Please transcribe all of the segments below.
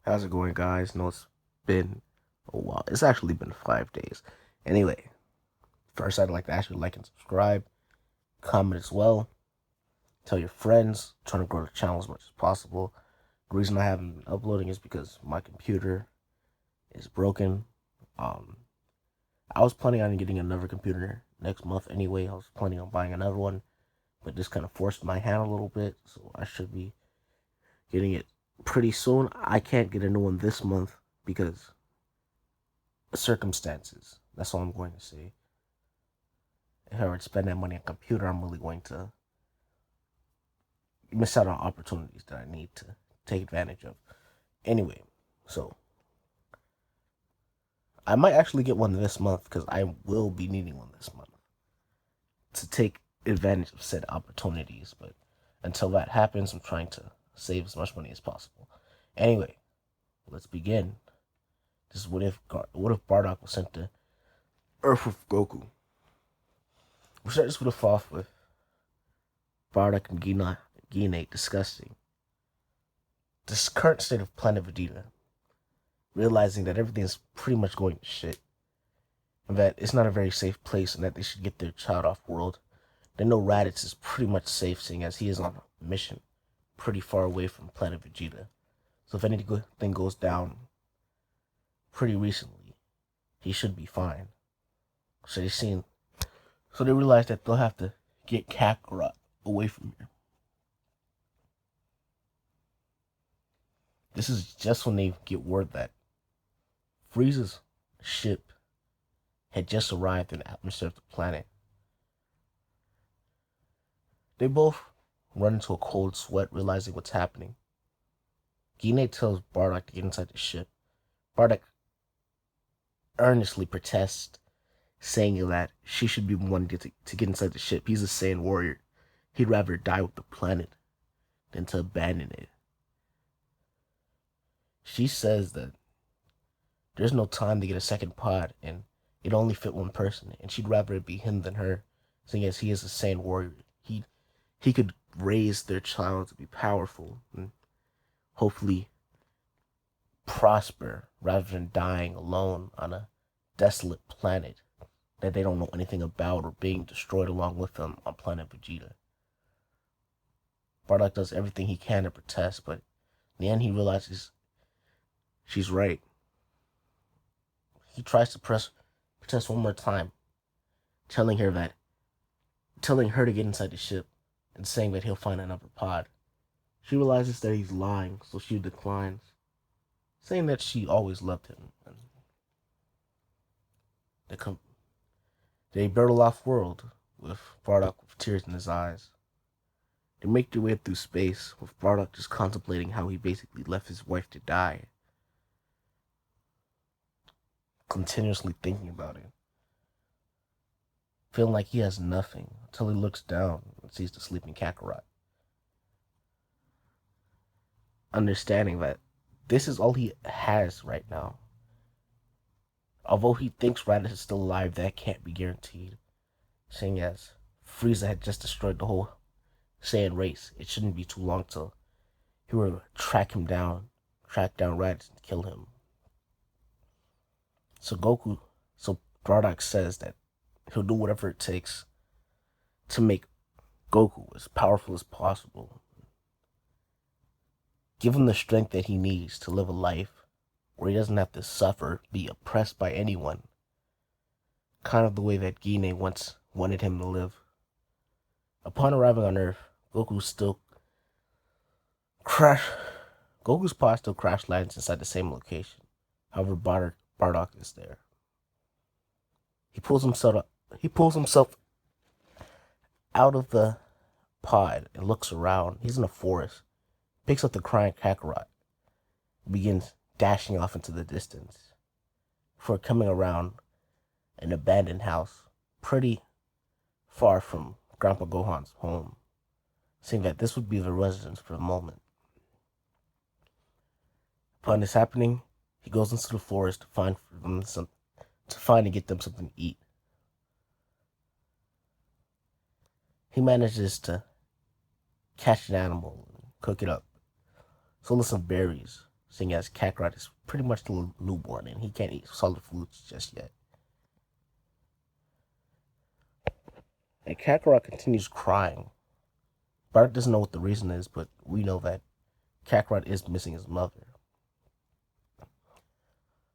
How's it going, guys? No, it's been a while. It's actually been 5 days. Anyway, first, I'd like to actually like and subscribe, comment as well, tell your friends, trying to grow the channel as much as possible. The reason I haven't been uploading is because my computer is broken. Um, I was planning on getting another computer next month anyway. I was planning on buying another one, but this kind of forced my hand a little bit, so I should be getting it pretty soon. I can't get a new one this month because circumstances. That's all I'm going to say. If I were to spend that money on a computer, I'm really going to miss out on opportunities that I need to take advantage of. Anyway, so I might actually get one this month because I will be needing one this month to take advantage of said opportunities. But until that happens, I'm trying to save as much money as possible. Anyway, let's begin. This is what if Bardock was sent to Earth with Goku. We'll start this off with Bardock and Gine discussing this current state of Planet Vegeta, realizing that everything is pretty much going to shit, and that it's not a very safe place, and that they should get their child off world. They know Raditz is pretty much safe, seeing as he is on a mission pretty far away from Planet Vegeta. So if anything goes down pretty recently, he should be fine. So they realize that they'll have to get Kakarot away from here. This is just when they get word that Frieza's ship had just arrived in the atmosphere of the planet. They both run into a cold sweat, realizing what's happening. Gine tells Bardock to get inside the ship. Bardock earnestly protests, saying that she should be the one to get inside the ship. He's a Saiyan warrior. He'd rather die with the planet than to abandon it. She says that there's no time to get a second pod, and it only fit one person, and she'd rather it be him than her, seeing as he is a Saiyan warrior. He could raise their child to be powerful and hopefully prosper rather than dying alone on a desolate planet that they don't know anything about or being destroyed along with them on planet Vegeta. Bardock does everything he can to protest, but in the end he realizes she's right. He tries to protest one more time, telling her to get inside the ship and saying that he'll find another pod. She realizes that he's lying, so she declines, saying that she always loved him. And they battle off world with Bardock with tears in his eyes. They make their way through space with Bardock just contemplating how he basically left his wife to die, continuously thinking about it, feeling like he has nothing until he looks down and sees the sleeping Kakarot, understanding that this is all he has right now. Although he thinks Raditz is still alive, that can't be guaranteed, seeing as Frieza had just destroyed the whole Saiyan race. It shouldn't be too long till he will track down Raditz and kill him. So Bardock says that he'll do whatever it takes to make Goku as powerful as possible. Give him the strength that he needs to live a life where he doesn't have to suffer, be oppressed by anyone. Kind of the way that Gine once wanted him to live. Upon arriving on Earth, Goku's pod still crash lands inside the same location. However, Bardock is there. He pulls himself out of the pod and looks around. He's in a forest. Picks up the crying Kakarot. Begins dashing off into the distance before coming around an abandoned house pretty far from Grandpa Gohan's home, saying that this would be the residence for the moment. Upon this happening, he goes into the forest to find and get them something to eat. He manages to catch an animal and cook it up. So with some berries, seeing as Kakarot is pretty much still a newborn and he can't eat solid foods just yet. And Kakarot continues crying. Bardock doesn't know what the reason is, but we know that Kakarot is missing his mother.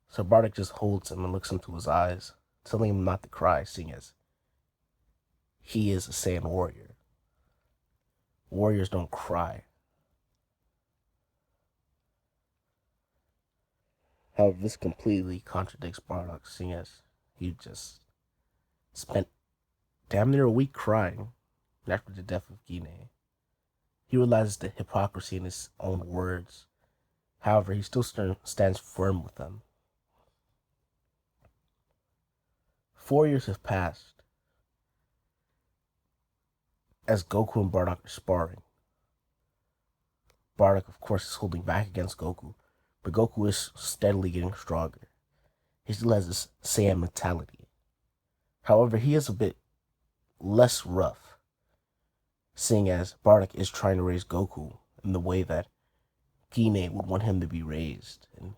So Bardock just holds him and looks into his eyes, telling him not to cry, seeing as he is a Saiyan warrior. Warriors don't cry. However, this completely contradicts Bardock, seeing as he just spent damn near a week crying after the death of Guinea. He realizes the hypocrisy in his own words. However, he still stands firm with them. 4 years have passed as Goku and Bardock are sparring. Bardock, of course, is holding back against Goku, but Goku is steadily getting stronger. He still has this Saiyan mentality. However, he is a bit less rough, seeing as Bardock is trying to raise Goku in the way that Guinea would want him to be raised. And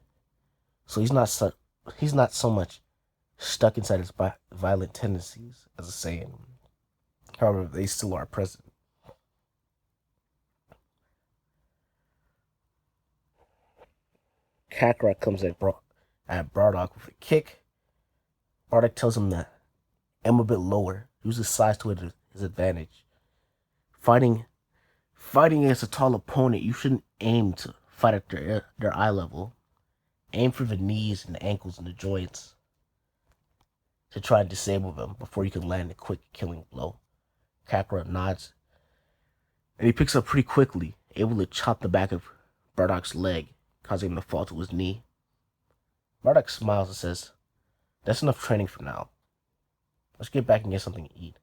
so he's not so much stuck inside his violent tendencies as a Saiyan. However, they still are present. Kakarot comes at Bardock with a kick. Bardock tells him to aim a bit lower, use his size to his advantage. Fighting against a tall opponent, you shouldn't aim to fight at their eye level. Aim for the knees and the ankles and the joints to try and disable them before you can land a quick killing blow. Kakarot nods, and he picks up pretty quickly, able to chop the back of Bardock's leg, causing him to fall to his knee. Bardock smiles and says, "That's enough training for now. Let's get back and get something to eat."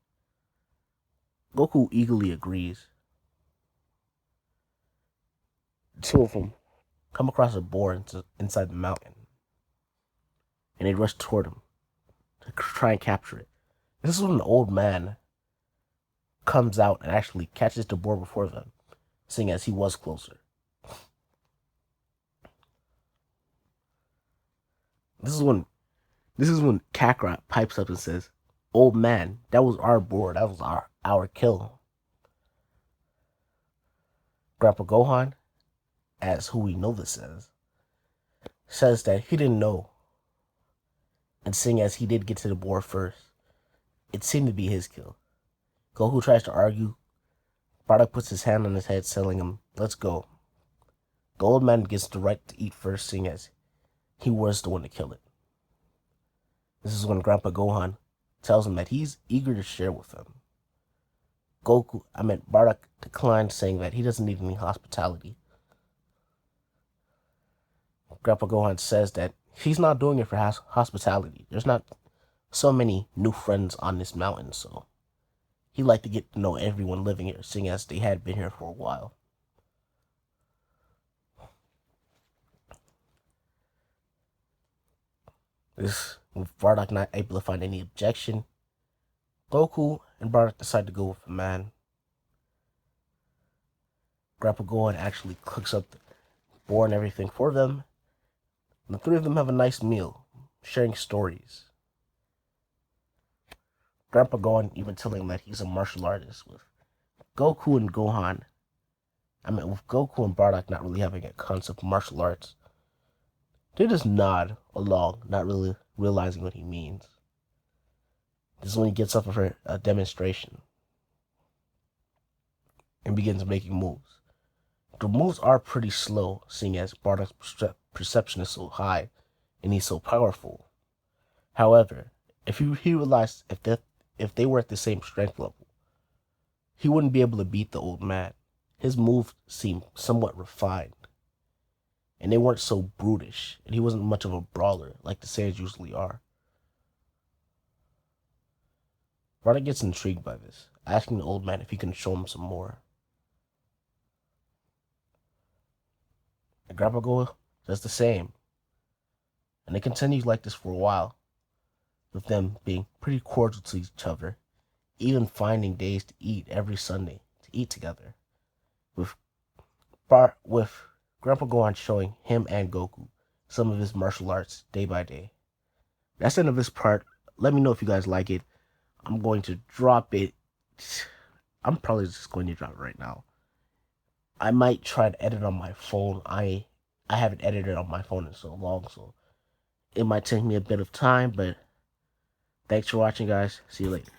Goku eagerly agrees. The two of them come across a boar inside the mountain, and they rush toward him to try and capture it. This is when an old man comes out and actually catches the boar before them, seeing as he was closer. This is when Kakarot pipes up and says, "Old man, that was our boar. That was our kill." Grandpa Gohan, as who we know this as, says that he didn't know. And seeing as he did get to the boar first, it seemed to be his kill. Goku tries to argue. Bardock puts his hand on his head, telling him, "Let's go." The old man gets the right to eat first, seeing as he was the one to kill it. This is when Grandpa Gohan tells him that he's eager to share with them. Bardock declined, saying that he doesn't need any hospitality. Grandpa Gohan says that he's not doing it for hospitality. There's not so many new friends on this mountain, so he'd like to get to know everyone living here, seeing as they had been here for a while. With Bardock not able to find any objection, Goku and Bardock decide to go with the man. Grandpa Gohan actually cooks up the boar and everything for them. And the three of them have a nice meal, sharing stories. Grandpa Gohan even telling him that he's a martial artist, with Goku and Bardock not really having a concept of martial arts. They just nod along, not really realizing what he means. This is when he gets up for a demonstration and begins making moves. The moves are pretty slow, seeing as Bardock's perception is so high and he's so powerful. However, if he realized if they were at the same strength level, he wouldn't be able to beat the old man. His moves seemed somewhat refined, and they weren't so brutish, and he wasn't much of a brawler like the Saiyans usually are. Bardock gets intrigued by this, asking the old man if he can show him some more. And Grandpa Gohan does the same, and they continue like this for a while, with them being pretty cordial to each other, even finding days to eat every Sunday, to eat together. With Grandpa go on showing him and Goku some of his martial arts day by day. That's the end of this part. Let me know if you guys like it. I'm going to drop it. I'm probably just going to drop it right now. I might try to edit on my phone. I haven't edited on my phone in so long, so it might take me a bit of time, but thanks for watching, guys. See you later.